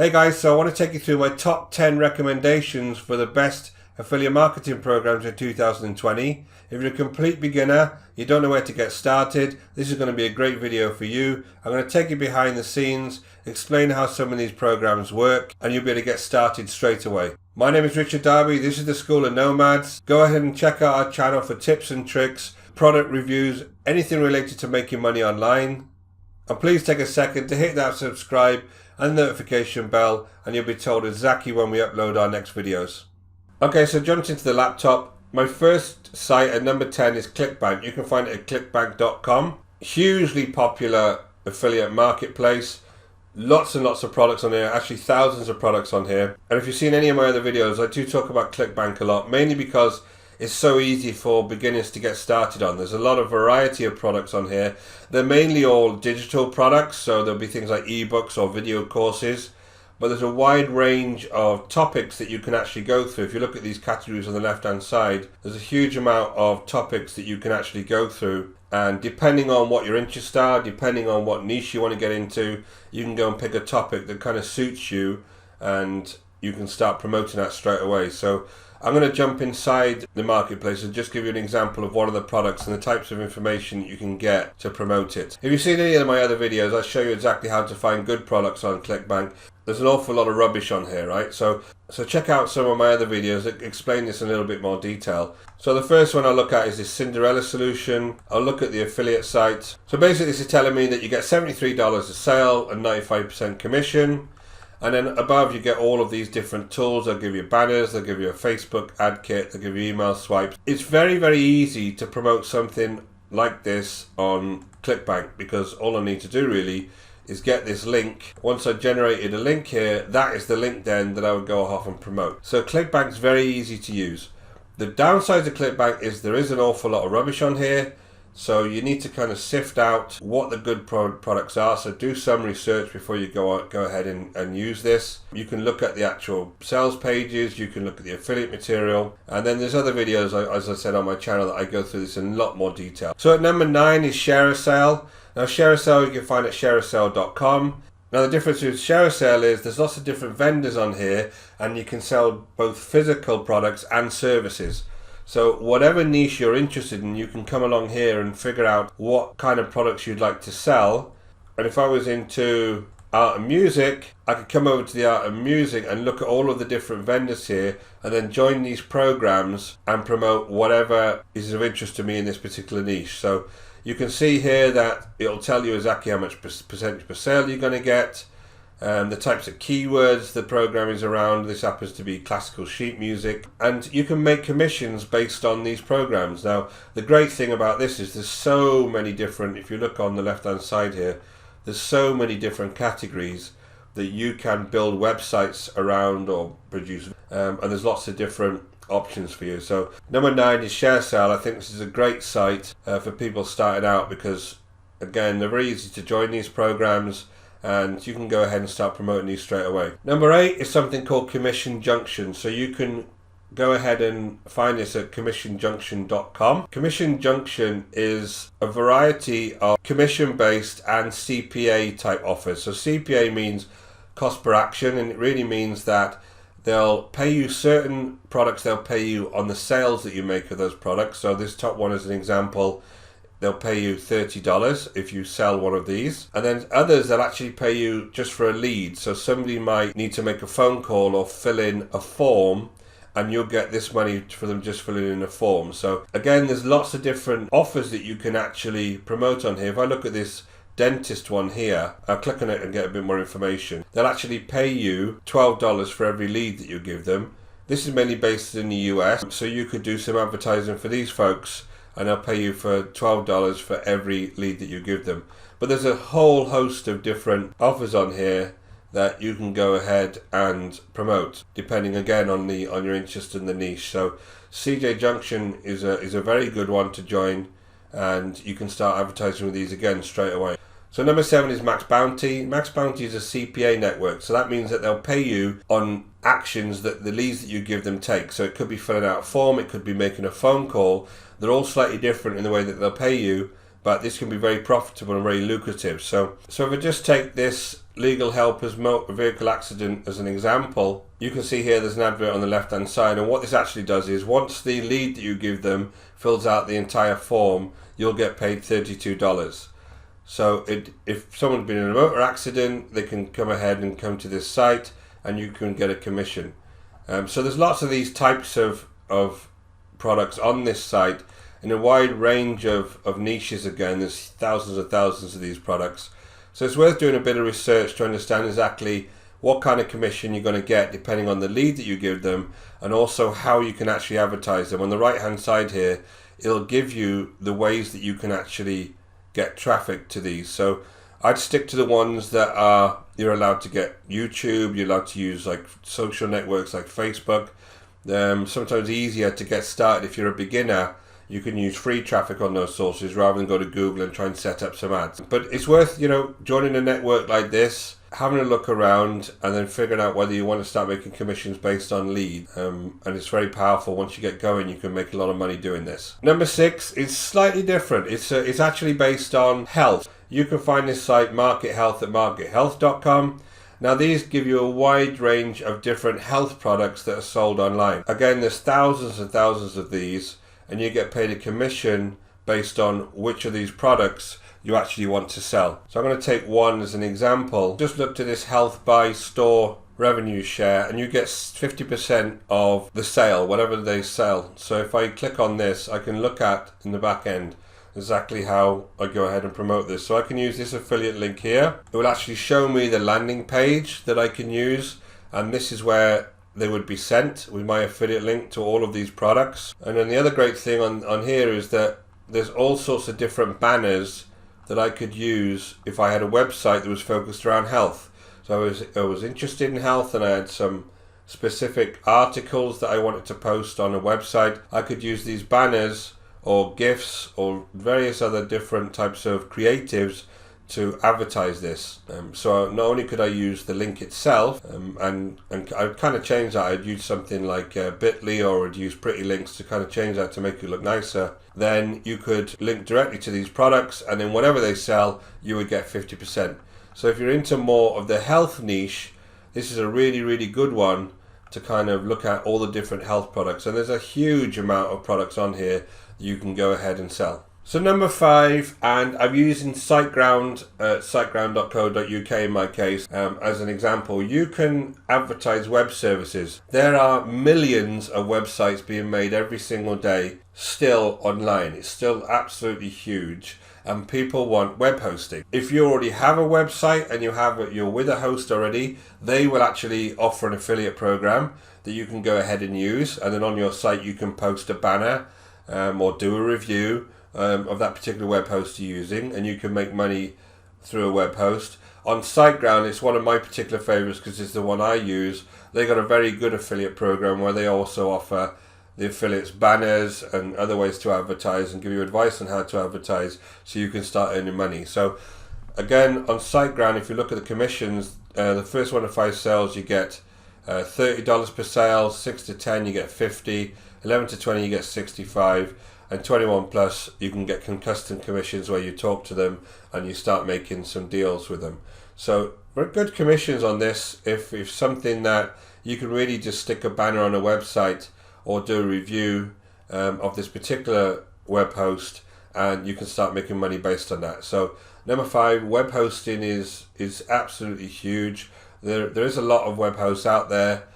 Hey guys, so I want to take you through my top 10 recommendations for the best affiliate marketing programs in 2020. If you're a complete beginner, you don't know where to get started, this is going to be a great video for you. I'm going to take you behind the scenes, explain how some of these programs work, and you'll be able to get started straight away. My name is Richard Darby, this is the School of Nomads. Go ahead and check out our channel for tips and tricks, product reviews, anything related to making money online. And please take a second to hit that subscribe and notification bell, and you'll be told exactly when we upload our next videos. Okay, so jumped into the laptop. My first site at number 10 is ClickBank. You can find it at clickbank.com. Hugely popular affiliate marketplace. Lots and lots of products on here, actually thousands of products on here. And if you've seen any of my other videos, I do talk about ClickBank a lot, mainly because it's so easy for beginners to get started on. There's a lot of variety of products on here. They're mainly all digital products, so there'll be things like ebooks or video courses, but there's a wide range of topics that you can actually go through. If you look at these categories on the left hand side, there's a huge amount of topics that you can actually go through, and depending on what your interests are, depending on what niche you want to get into, you can go and pick a topic that kind of suits you and you can start promoting that straight away. So I'm going to jump inside the marketplace and just give you an example of one of the products and the types of information you can get to promote it. If you've seen any of my other videos, I show you exactly how to find good products on ClickBank. There's an awful lot of rubbish on here, right? So check out some of my other videos that explain this in a little bit more detail. So the first one I'll look at is this Cinderella solution. I'll look at the affiliate site. So basically this is telling me that you get $73 a sale and 95% commission. And then above you get all of these different tools. They'll give you banners, they'll give you a Facebook ad kit, they'll give you email swipes. It's very, very easy to promote something like this on ClickBank, because all I need to do really is get this link. Once I generated a link here, that is the link then that I would go off and promote. So ClickBank's very easy to use. The downside to ClickBank is there is an awful lot of rubbish on here. So you need to kind of sift out what the good products are. So do some research before you go ahead and use this. You can look at the actual sales pages, you can look at the affiliate material, and then there's other videos, as I said, on my channel that I go through this in a lot more detail. So at number 9 is Share a Sale. Now Share a Sale you can find at shareasale.com. Now the difference with Share a Sale is there's lots of different vendors on here, and you can sell both physical products and services. So whatever niche you're interested in, you can come along here and figure out what kind of products you'd like to sell. And if I was into art and music, I could come over to the art and music and look at all of the different vendors here, and then join these programs and promote whatever is of interest to me in this particular niche. So you can see here that it'll tell you exactly how much percentage per sale you're going to get. The types of keywords the program is around. This happens to be classical sheet music, and you can make commissions based on these programs. Now the great thing about this is there's so many different, if you look on the left hand side here, there's so many different categories that you can build websites around or produce, and there's lots of different options for you. So number 9 is Share Sale. I think this is a great site for people starting out, because again they're very easy to join these programs, and you can go ahead and start promoting these straight away. Number 8 is something called Commission Junction. So you can go ahead and find this at commissionjunction.com. Commission Junction is a variety of commission-based and CPA type offers. So CPA means cost per action, and it really means that they'll pay you certain products, they'll pay you on the sales that you make of those products. So this top one is an example. They'll pay you $30 if you sell one of these. And then others, they'll actually pay you just for a lead. So somebody might need to make a phone call or fill in a form, and you'll get this money for them just filling in a form. So again, there's lots of different offers that you can actually promote on here. If I look at this dentist one here, I'll click on it and get a bit more information. They'll actually pay you $12 for every lead that you give them. This is mainly based in the US, so you could do some advertising for these folks, and they'll pay you for $12 for every lead that you give them. But there's a whole host of different offers on here that you can go ahead and promote, depending again on your interest in the niche. So CJ Junction is a very good one to join, and you can start advertising with these again straight away. So number 7 is Max Bounty. Max Bounty is a CPA network, so that means that they'll pay you on actions that the leads that you give them take. So it could be filling out a form, it could be making a phone call. They're all slightly different in the way that they'll pay you, but this can be very profitable and very lucrative. So if I just take this Legal Helpers Motor Vehicle Accident as an example, you can see here there's an advert on the left hand side, and what this actually does is once the lead that you give them fills out the entire form, you'll get paid $32. So if someone's been in a motor accident, they can come ahead and come to this site and you can get a commission. So there's lots of these types of products on this site in a wide range of niches. Again, there's thousands and thousands of these products. So it's worth doing a bit of research to understand exactly what kind of commission you're going to get depending on the lead that you give them, and also how you can actually advertise them. On the right hand side here, it'll give you the ways that you can actually get traffic to these. So I'd stick to the ones that are, you're allowed to get YouTube, you're allowed to use like social networks like Facebook. Sometimes easier to get started if you're a beginner. You can use free traffic on those sources rather than go to Google and try and set up some ads. But it's worth, joining a network like this, having a look around, and then figuring out whether you want to start making commissions based on lead. And it's very powerful. Once you get going, you can make a lot of money doing this. Number 6 is slightly different. It's actually based on health. You can find this site, Market Health, at markethealth.com. Now these give you a wide range of different health products that are sold online. Again, there's thousands and thousands of these, and you get paid a commission based on which of these products you actually want to sell. So I'm going to take one as an example. Just look to this health buy store revenue share, and you get 50% of the sale, whatever they sell. So if I click on this, I can look at in the back end exactly how I go ahead and promote this. So I can use this affiliate link here. It will actually show me the landing page that I can use, and this is where they would be sent with my affiliate link to all of these products. And then the other great thing on here is that there's all sorts of different banners that I could use if I had a website that was focused around health. So I was interested in health and I had some specific articles that I wanted to post on a website. I could use these banners or GIFs or various other different types of creatives to advertise this. So not only could I use the link itself, and I'd kind of change that. I'd use something like bit.ly, or I'd use pretty links to kind of change that to make it look nicer. Then you could link directly to these products, and then whatever they sell, you would get 50%. So if you're into more of the health niche, this is a really, really good one to kind of look at all the different health products. And there's a huge amount of products on here that you can go ahead and sell. So number 5, and I'm using SiteGround, siteground.co.uk in my case, as an example. You can advertise web services. There are millions of websites being made every single day still online. It's still absolutely huge, and people want web hosting. If you already have a website and you're with a host already, they will actually offer an affiliate program that you can go ahead and use, and then on your site you can post a banner or do a review of that particular web host you're using, and you can make money through a web host. On SiteGround, it's one of my particular favorites because it's the one I use. They got a very good affiliate program where they also offer the affiliates banners and other ways to advertise and give you advice on how to advertise so you can start earning money. So again, on SiteGround, if you look at the commissions, the first 1 to 5 sales you get $30 per sale, 6 to 10 you get 50, 11 to 20 you get 65, and 21 plus you can get custom commissions where you talk to them and you start making some deals with them. So very good commissions on this if something that you can really just stick a banner on a website or do a review of this particular web host, and you can start making money based on that. So number 5, web hosting is absolutely huge. There is a lot of web hosts out there,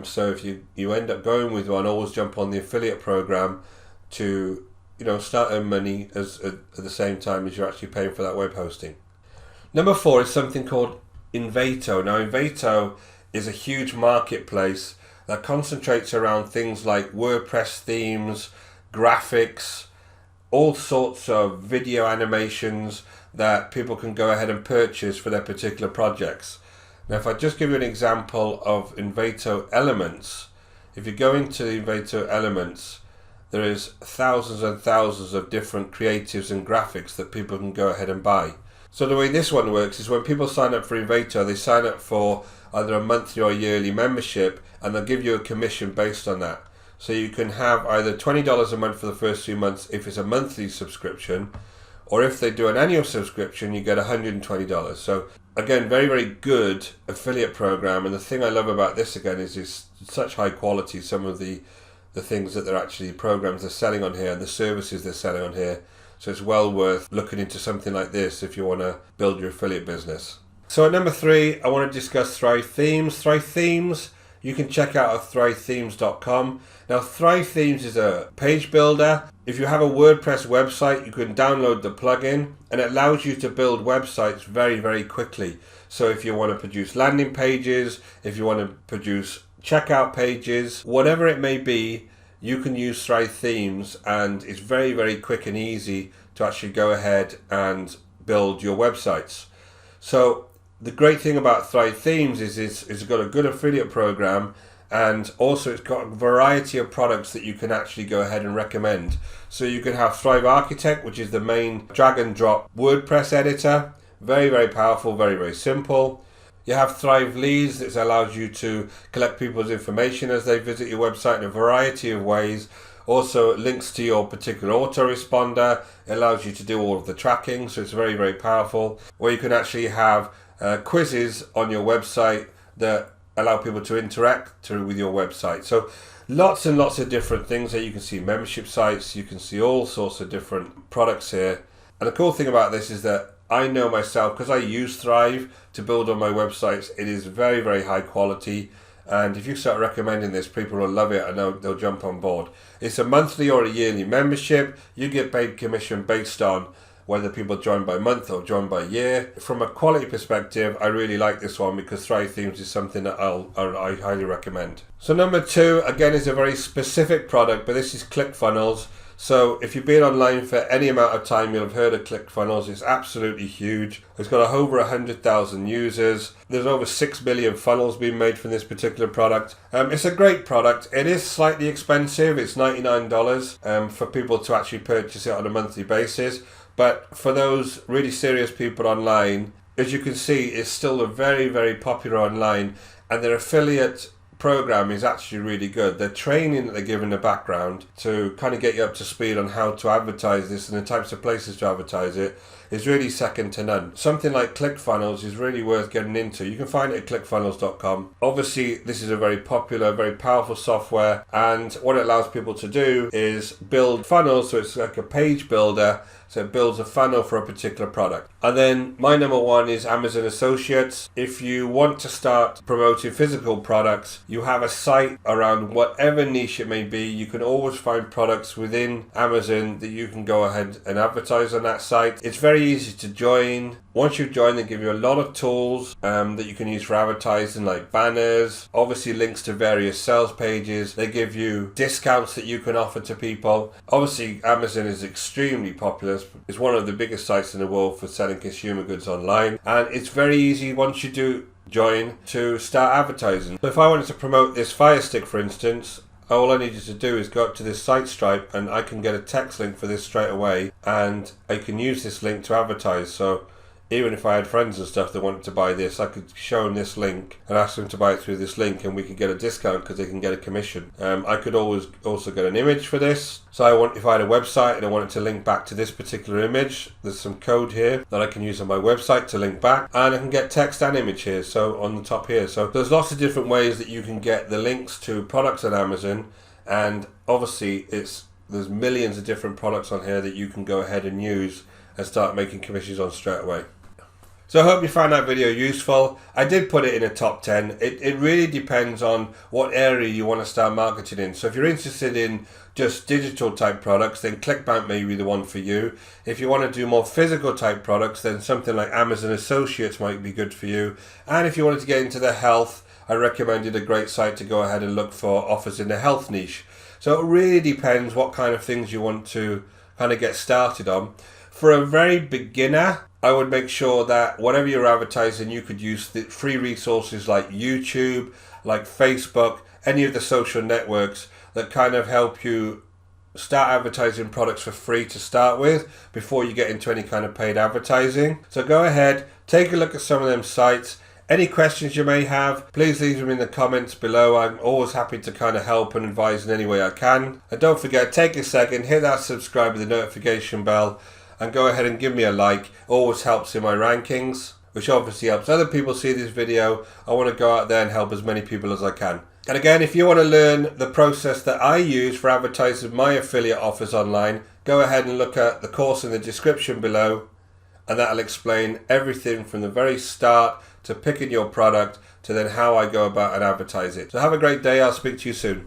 so if you end up going with one, always jump on the affiliate program to start earning money at the same time as you're actually paying for that web hosting. Number 4 is something called Envato. Now Envato is a huge marketplace that concentrates around things like WordPress themes, graphics, all sorts of video animations that people can go ahead and purchase for their particular projects. Now if I just give you an example of Envato Elements, if you go into Envato Elements, there is thousands and thousands of different creatives and graphics that people can go ahead and buy. So the way this one works is when people sign up for Envato, they sign up for either a monthly or yearly membership, and they'll give you a commission based on that. So you can have either $20 a month for the first 2 months if it's a monthly subscription, or if they do an annual subscription, you get $120. So again, very, very good affiliate program. And the thing I love about this again is it's such high quality. Some of the things that they're actually programs they're selling on here and the services they're selling on here. So it's well worth looking into something like this if you want to build your affiliate business. So at number 3, I want to discuss Thrive Themes. Thrive Themes, you can check out at thrivethemes.com. Now, Thrive Themes is a page builder. If you have a WordPress website, you can download the plugin and it allows you to build websites very, very quickly. So if you want to produce landing pages, if you want to produce checkout pages, whatever it may be, you can use Thrive Themes, and it's very, very quick and easy to actually go ahead and build your websites. So the great thing about Thrive Themes is it's got a good affiliate program, and also it's got a variety of products that you can actually go ahead and recommend. So you can have Thrive Architect, which is the main drag and drop WordPress editor. Very, very powerful, very, very simple. You have Thrive Leads, that allows you to collect people's information as they visit your website in a variety of ways. Also links to your particular autoresponder. It allows you to do all of the tracking, so it's very, very powerful. Or you can actually have quizzes on your website that allow people to interact with your website. So lots and lots of different things that you can see. Membership sites, you can see all sorts of different products here. And the cool thing about this is that I know myself, because I use Thrive to build on my websites, it is very, very high quality. And if you start recommending this, people will love it and they'll jump on board. It's a monthly or a yearly membership. You get paid commission based on whether people join by month or join by year. From a quality perspective, I really like this one because Thrive Themes is something that I highly recommend. So number 2, again, is a very specific product, but this is ClickFunnels. So if you've been online for any amount of time, you'll have heard of ClickFunnels. It's absolutely huge. It's got over 100,000 users. There's over 6 million funnels being made from this particular product. It's a great product. It is slightly expensive. It's $99 for people to actually purchase it on a monthly basis. But for those really serious people online, as you can see, it's still a very, very popular online, and their affiliate program is actually really good. The training that they give in the background to kind of get you up to speed on how to advertise this and the types of places to advertise it is really second to none. Something like ClickFunnels is really worth getting into. You can find it at clickfunnels.com. Obviously, this is a very popular, very powerful software, and what it allows people to do is build funnels. So it's like a page builder. So it builds a funnel for a particular product. And then my number 1 is Amazon Associates. If you want to start promoting physical products, you have a site around whatever niche it may be. You can always find products within Amazon that you can go ahead and advertise on that site. It's very easy to join. Once you join, they give you a lot of tools that you can use for advertising, like banners, obviously links to various sales pages. They give you discounts that you can offer to people. Obviously, Amazon is extremely popular. It's one of the biggest sites in the world for selling consumer goods online. And it's very easy once you do join to start advertising. So if I wanted to promote this Fire Stick, for instance, all I need you to do is go up to this site Stripe and I can get a text link for this straight away, and I can use this link to advertise. So even if I had friends and stuff that wanted to buy this, I could show them this link and ask them to buy it through this link, and we could get a discount because they can get a commission. I could always also get an image for this. So if I had a website and I wanted to link back to this particular image, there's some code here that I can use on my website to link back, and I can get text and image here, so on the top here. So there's lots of different ways that you can get the links to products on Amazon, and obviously there's millions of different products on here that you can go ahead and use and start making commissions on straight away. So I hope you found that video useful. I did put it in a top 10. It really depends on what area you want to start marketing in. So if you're interested in just digital type products, then ClickBank may be the one for you. If you want to do more physical type products, then something like Amazon Associates might be good for you. And if you wanted to get into the health, I recommended a great site to go ahead and look for offers in the health niche. So it really depends what kind of things you want to kind of get started on. For a very beginner, I would make sure that whatever you're advertising, you could use the free resources like YouTube, like Facebook, any of the social networks that kind of help you start advertising products for free to start with before you get into any kind of paid advertising. So go ahead, take a look at some of them sites. Any questions you may have, please leave them in the comments below. I'm always happy to kind of help and advise in any way I can. And don't forget, take a second, hit that subscribe with the notification bell, and go ahead and give me a like. Always helps in my rankings. which obviously helps other people see this video. I want to go out there and help as many people as I can. And again, if you want to learn the process that I use for advertising my affiliate offers online, go ahead and look at the course in the description below, and that'll explain everything from the very start to picking your product to then how I go about and advertise it. So have a great day. I'll speak to you soon.